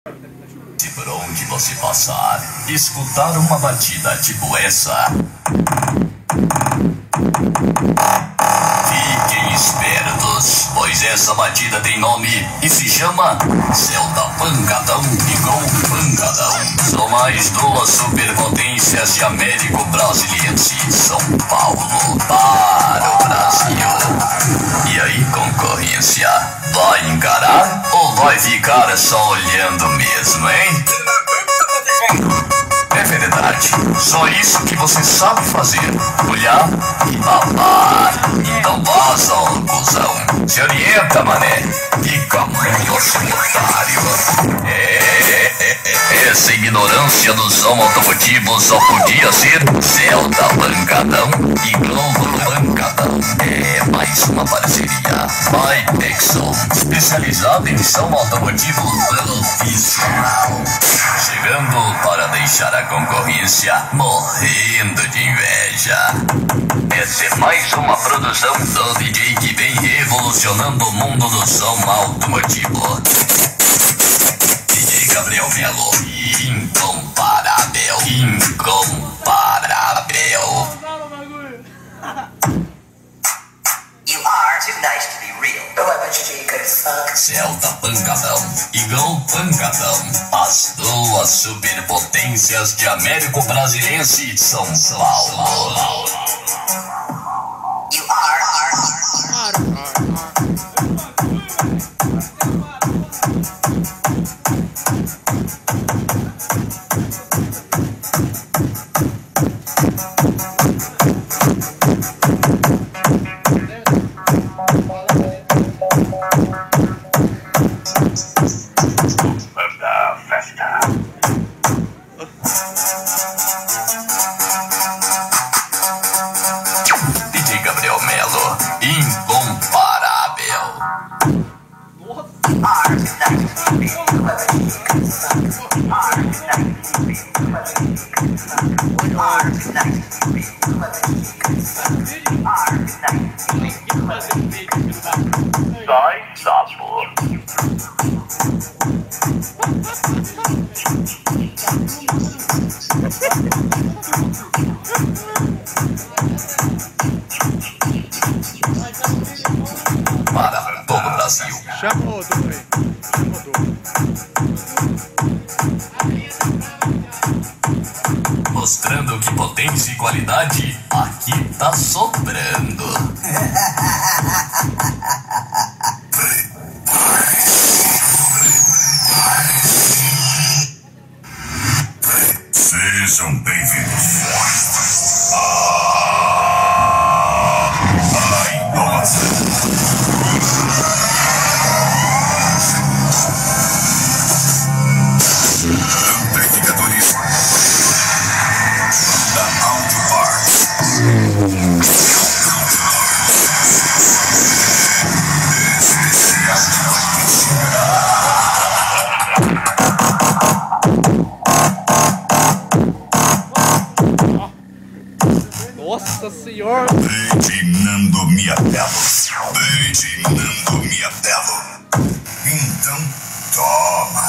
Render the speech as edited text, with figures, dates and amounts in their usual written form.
Se por onde você passar, escutar uma batida tipo essa, fiquem espertos, pois essa batida tem nome e se chama Celta Pankadão e Gol Pankadão. São mais duas superpotências de Américo Brasiliense, São Paulo para o Brasil. E aí, concorrência, vai encarar ou vai ficar só olhando mesmo, hein? É verdade, só isso que você sabe fazer, olhar e babar. Então vaza, ô cuzão, se orienta, mané, fica muito solitário. Essa ignorância dos automotivos só podia ser Celta Pankadão e Globo Pankadão. É mais uma parceria by Texon, especializada em som automotivo profissional, chegando para deixar a concorrência morrendo de inveja. Essa é mais uma produção do DJ que vem revolucionando o mundo do som automotivo. DJ Gabriel Melo, incomparável, incomparável. You are too nice to be real. Eu é DJ Carissac. Celta Pankadão e Gol Pankadão, as duas superpotências de Américo Brasiliense, São Paulo. You are. DJ Gabriel Melo, incomparável. Sai, sapo. Para todo o Brasil. Chama outro, velho. Chama outro. Mostrando que potência e qualidade aqui tá sobrando. Sejam bem-vindos à inovação. Amplificadores da Audio Parts. Nossa senhora! Reginando Miatelo. Reginando Miatelo. Então, toma.